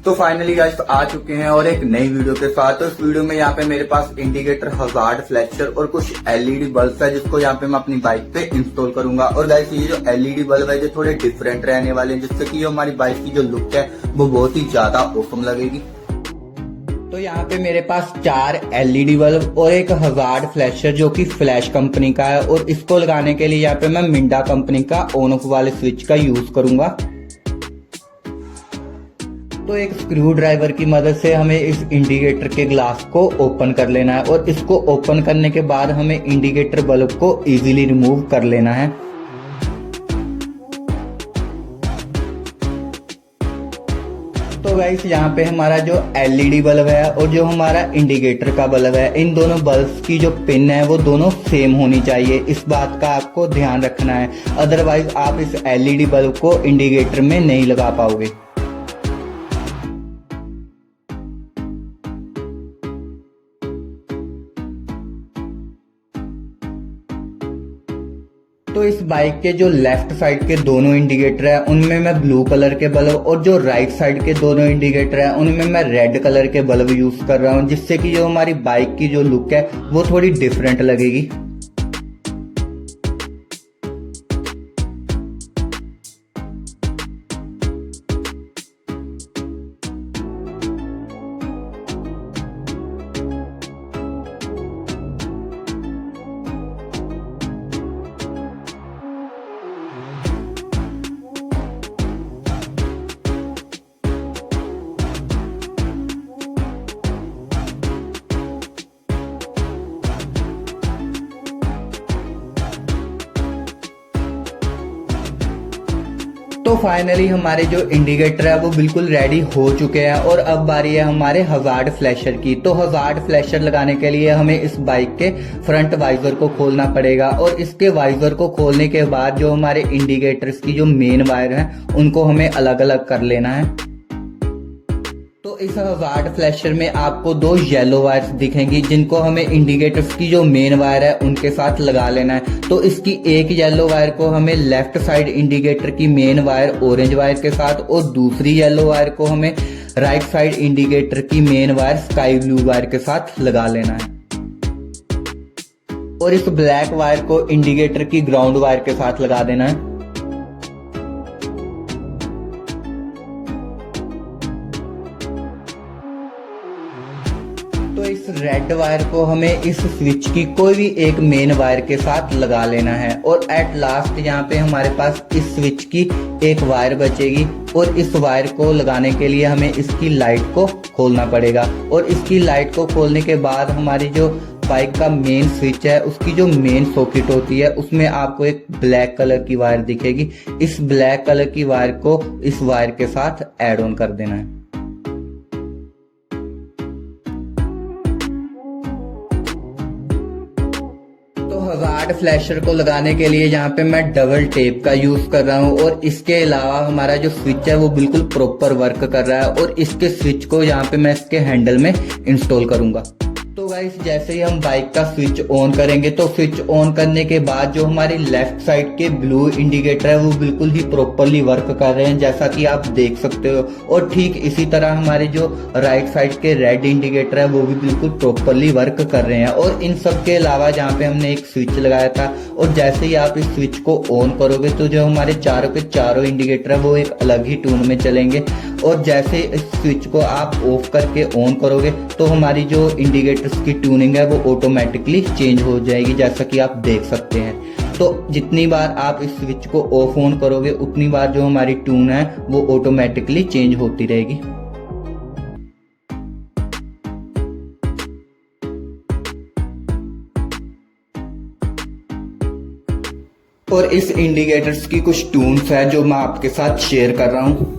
तो finally guys आ चुके हैं और एक नई वीडियो के साथ। तो इस वीडियो में यहाँ पे मेरे पास इंडिकेटर, हजार्ड, फ्लैशर और कुछ एलईडी बल्ब है जिसको यहाँ पे मैं अपनी बाइक पे इंस्टॉल करूंगा। और गाइस ये जो एलईडी बल्ब है ये थोड़े डिफरेंट रहने वाले हैं, जिससे कि हमारी बाइक की जो लुक है वो बहुत ही ज्यादा औसम लगेगी। तो यहाँ पे मेरे पास 4 एलईडी बल्ब और एक हजार्ड फ्लैशर जो कि फ्लैश कंपनी का है, और इसको लगाने के लिए यहाँ पे मैं मिंडा कंपनी का ऑन ऑफ वाले स्विच का यूज करूंगा। तो एक स्क्रू ड्राइवर की मदद से हमें इस इंडिकेटर के ग्लास को ओपन कर लेना है, और इसको ओपन करने के बाद हमें इंडिकेटर बल्ब को इजीली रिमूव कर लेना है। तो गाइस यहाँ पे हमारा जो एलईडी बल्ब है और जो हमारा इंडिकेटर का बल्ब है, इन दोनों बल्ब की जो पिन है वो दोनों सेम होनी चाहिए। इस बात का आपको ध्यान रखना है, अदरवाइज आप इस एलईडी बल्ब को इंडिकेटर में नहीं लगा पाओगे। तो इस बाइक के जो लेफ्ट साइड के दोनों इंडिकेटर है उनमें मैं ब्लू कलर के बल्ब, और जो राइट साइड के दोनों इंडिकेटर है उनमें मैं रेड कलर के बल्ब यूज कर रहा हूं, जिससे कि जो हमारी बाइक की जो लुक है वो थोड़ी डिफरेंट लगेगी। तो फाइनली हमारे जो इंडिकेटर है वो बिल्कुल रेडी हो चुके हैं, और अब बारी है हमारे हजार्ड फ्लैशर की। तो हजार्ड फ्लैशर लगाने के लिए हमें इस बाइक के फ्रंट वाइजर को खोलना पड़ेगा, और इसके वाइजर को खोलने के बाद जो हमारे इंडिकेटर्स की जो मेन वायर है उनको हमें अलग अलग कर लेना है। तो इस हजार्ड फ्लैशर में आपको 2 येलो वायर्स दिखेंगी, जिनको हमें इंडिकेटर्स की जो मेन वायर है उनके साथ लगा लेना है। तो इसकी एक येलो वायर को हमें लेफ्ट साइड इंडिकेटर की मेन वायर ऑरेंज वायर के साथ, और दूसरी येलो वायर को हमें राइट साइड इंडिकेटर की main wire sky blue wire के साथ लगा लेना है। और इस ब्लैक वायर को इंडिकेटर की ग्राउंड वायर के साथ लगा देना है। तो इस रेड वायर को हमें इस स्विच की कोई भी एक मेन वायर के साथ लगा लेना है, और एट लास्ट यहाँ पे हमारे पास इस स्विच की एक वायर बचेगी, और इस वायर को लगाने के लिए हमें इसकी लाइट को खोलना पड़ेगा। और इसकी लाइट को खोलने के बाद हमारी जो बाइक का मेन स्विच है उसकी जो मेन सॉकेट होती है उसमें आपको एक ब्लैक कलर की वायर दिखेगी। इस ब्लैक कलर की वायर को इस वायर के साथ ऐड ऑन कर देना है। हजार्ड फ्लैशर को लगाने के लिए यहाँ पे मैं डबल टेप का यूज कर रहा हूँ, और इसके अलावा हमारा जो स्विच है वो बिल्कुल प्रॉपर वर्क कर रहा है, और इसके स्विच को यहाँ पे मैं इसके हैंडल में इंस्टॉल करूंगा। तो गाइस जैसे ही हम बाइक का स्विच ऑन करेंगे, तो स्विच ऑन करने के बाद जो हमारी लेफ्ट साइड के ब्लू इंडिकेटर है वो बिल्कुल ही प्रॉपरली वर्क कर रहे हैं, जैसा कि आप देख सकते हो। और ठीक इसी तरह हमारे जो राइट साइड के रेड इंडिकेटर है वो भी बिल्कुल प्रॉपरली वर्क कर रहे हैं। और इन सब के अलावा जहाँ पे हमने एक स्विच लगाया था, और जैसे ही आप इस स्विच को ऑन करोगे तो जो हमारे चारों के चारों इंडिकेटर है वो एक अलग ही ट्यून में चलेंगे, और जैसे इस स्विच को आप ऑफ करके ऑन करोगे तो हमारी जो इंडिकेटर्स की ट्यूनिंग है वो ऑटोमेटिकली चेंज हो जाएगी, जैसा कि आप देख सकते हैं। तो जितनी बार आप इस स्विच को ऑफ ऑन करोगे उतनी बार जो हमारी ट्यून है वो ऑटोमेटिकली चेंज होती रहेगी। और इस इंडिकेटर्स की कुछ ट्यून्स है जो मैं आपके साथ शेयर कर रहा हूँ।